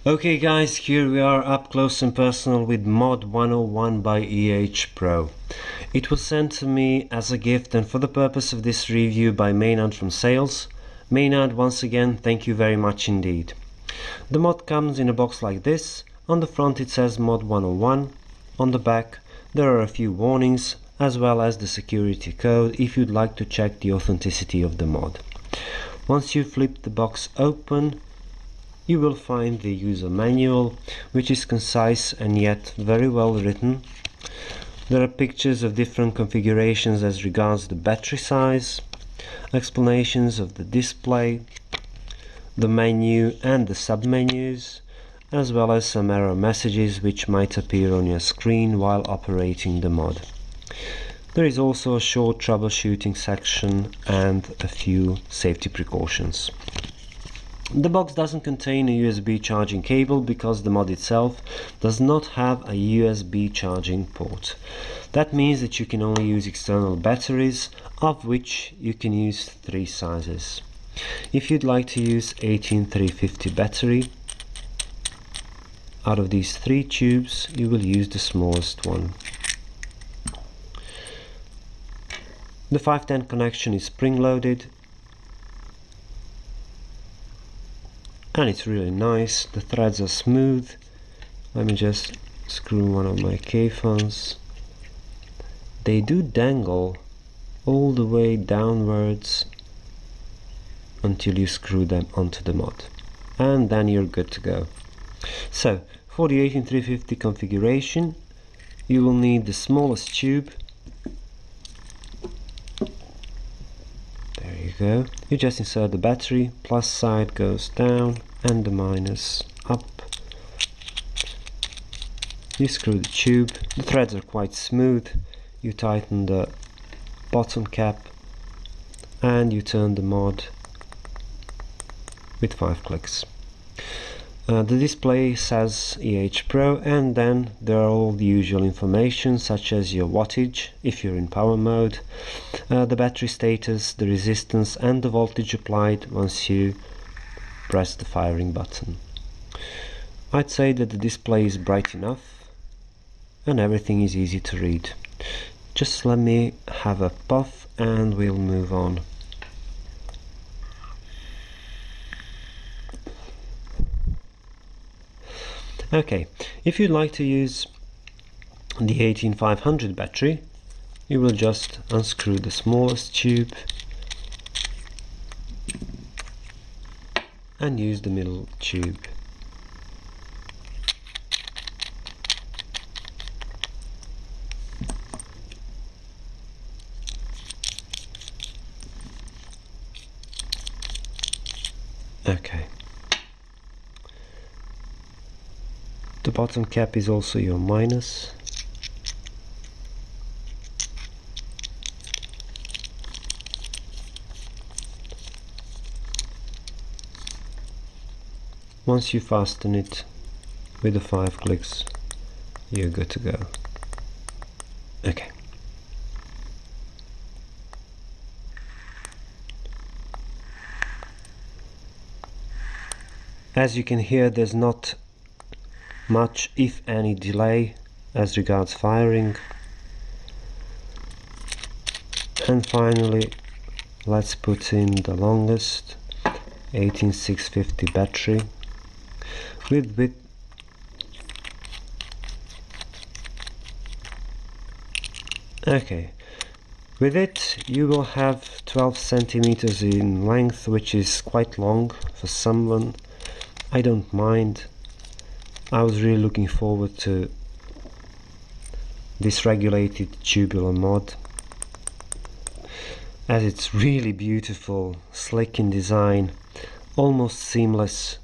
Okay guys, here we are up close and personal with Mod 101 by EHPRO. It was sent to me as a gift and for the purpose of this review by Maynard from Sales. Maynard, once again, thank you very much indeed. The mod comes in a box like this. On the front it says Mod 101. On the back there are a few warnings as well as the security code if you'd like to check the authenticity of the mod. Once you flip the box open, you will find the user manual, which is concise and yet very well written. There are pictures of different configurations as regards the battery size, explanations of the display, the menu and the submenus, as well as some error messages which might appear on your screen while operating the mod. There is also a short troubleshooting section and a few safety precautions. The box doesn't contain a USB charging cable because the mod itself does not have a USB charging port. That means that you can only use external batteries, of which you can use 3 sizes. If you'd like to use 18350 battery, out of these 3 tubes you will use the smallest one. The 510 connection is spring-loaded and it's really nice. The threads are smooth. Let me just screw one of my K-fans. They do dangle all the way downwards until you screw them onto the mod, and then you're good to go. So for the 18350 configuration you will need the smallest tube. There you go. You just insert the battery, plus side goes down and the minus up. You screw the tube. The threads are quite smooth. You tighten the bottom cap and you turn the mod with 5 clicks. The display says EHPRO, and then there are all the usual information such as your wattage if you're in power mode, the battery status, the resistance and the voltage applied once you press the firing button. I'd say that the display is bright enough and everything is easy to read. Just let me have a puff and we'll move on. Okay, if you'd like to use the 18500 battery, you will just unscrew the smallest tube and use the middle tube. Okay. The bottom cap is also your minus. Once you fasten it with the 5 clicks, you're good to go. Okay. As you can hear, there's not much, if any, delay as regards firing. And finally, let's put in the longest 18650 battery with okay, with it you will have 12 centimeters in length, which is quite long for someone. I don't mind. I was really looking forward to this regulated tubular mod, as it's really beautiful, slick in design, almost seamless,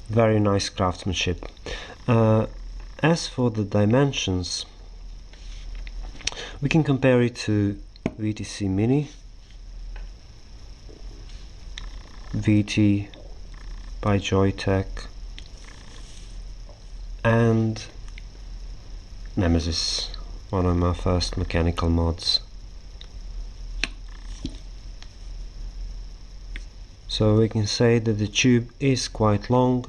very nice craftsmanship. As for the dimensions, we can compare it to VTC Mini, VT by Joytech, and Nemesis, one of my first mechanical mods. So we can say that the tube is quite long,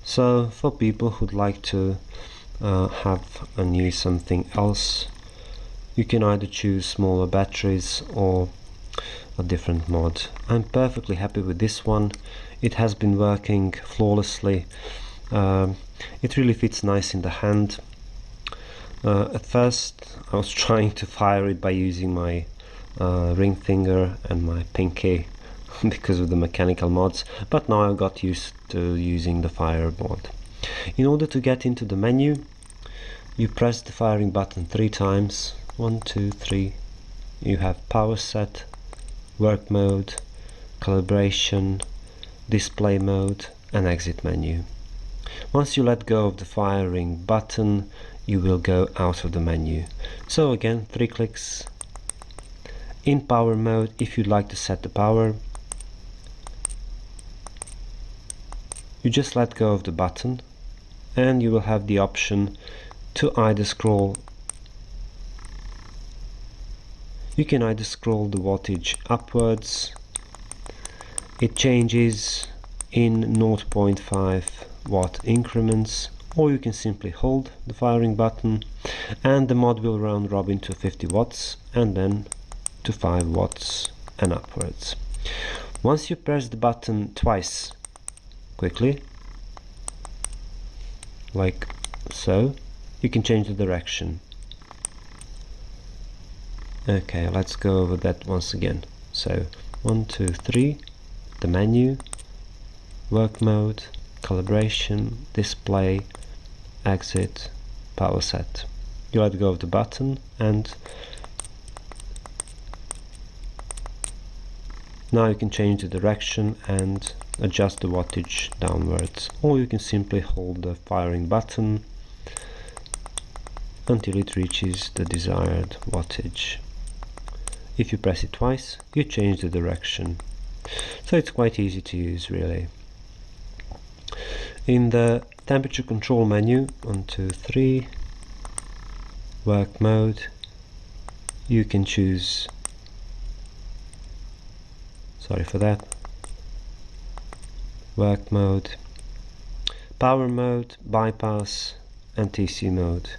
so for people who'd like to have and use something else, you can either choose smaller batteries or a different mod. I'm perfectly happy with this one. It has been working flawlessly. It really fits nice in the hand. At first I was trying to fire it by using my ring finger and my pinky because of the mechanical mods, but now I've got used to using the fire mod. In order to get into the menu, you press the firing button 3 times. 1, 2, 3. You have power set, work mode, calibration, display mode and exit menu. Once you let go of the firing button, you will go out of the menu. So again, 3 clicks. In power mode, if you'd like to set the power, you just let go of the button and you will have the option to either scroll. You can either scroll the wattage upwards. It changes in 0.5 watt increments, or you can simply hold the firing button and the mod will round robin to 50 watts and then to 5 watts and upwards. Once you press the button twice quickly, like so, you can change the direction. Okay, let's go over that once again. So 1, 2, 3, the menu, work mode, calibration, display, exit, power set. You let go of the button and now you can change the direction and adjust the wattage downwards, or you can simply hold the firing button until it reaches the desired wattage. If you press it twice, you change the direction. So it's quite easy to use, really. In the temperature control menu, 1, 2, 3, work mode, you can choose, sorry for that, work mode, power mode, bypass and TC mode.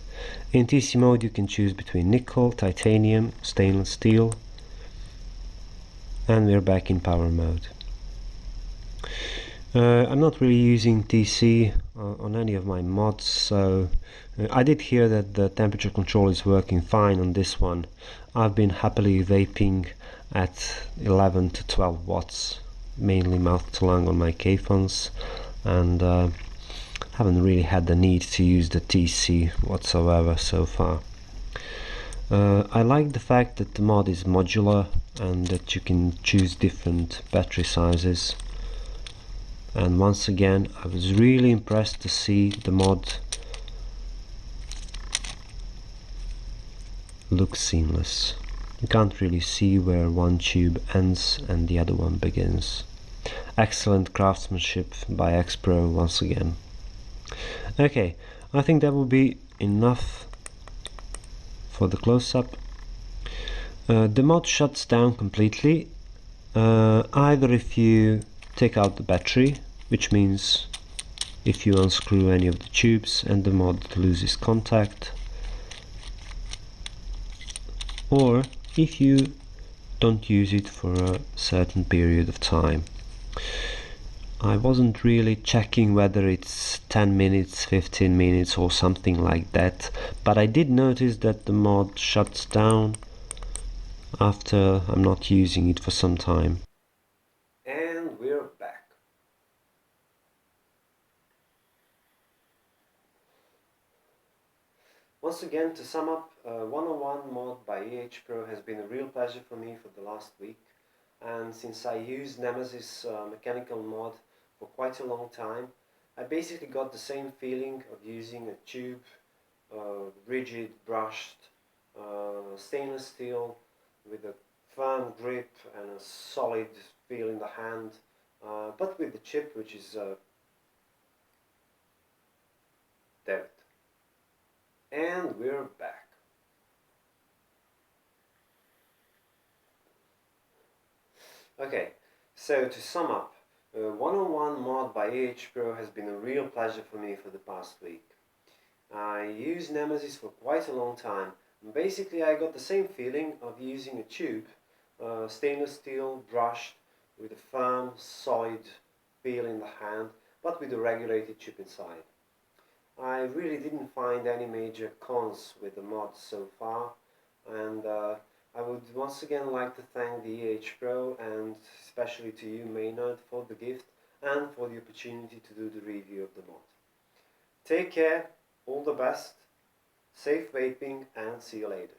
In TC mode you can choose between nickel, titanium, stainless steel, and we're back in power mode. I'm not really using TC on any of my mods, so I did hear that the temperature control is working fine on this one. I've been happily vaping at 11 to 12 watts, mainly mouth to lung on my K-Fons, and haven't really had the need to use the TC whatsoever so far. I like the fact that the mod is modular and that you can choose different battery sizes. And once again, I was really impressed to see the mod look seamless. You can't really see where one tube ends and the other one begins. Excellent craftsmanship by EHPRO once again. Okay, I think that will be enough for the close-up. The mod shuts down completely, either if you take out the battery, which means if you unscrew any of the tubes and the mod loses contact, or if you don't use it for a certain period of time. I wasn't really checking whether it's 10 minutes, 15 minutes or something like that, but I did notice that the mod shuts down after I'm not using it for some time. And we're back. Once again, to sum up, 101 mod by EHPRO has been a real pleasure for me for the last week, and since I used Nemesis mechanical mod for quite a long time, I basically got the same feeling of using a tube, rigid, brushed, stainless steel with a firm grip and a solid feel in the hand, but with the chip, which is Dpt. And we're back. Okay, so to sum up, 101 mod by EHPRO has been a real pleasure for me for the past week. I used Nemesis for quite a long time, and basically I got the same feeling of using a tube, stainless steel brushed with a firm, solid feel in the hand, but with a regulated chip inside. I really didn't find any major cons with the mod so far, and I would once again like to thank the EHPRO and especially to you, Maynard, for the gift and for the opportunity to do the review of the mod. Take care, all the best, safe vaping, and see you later.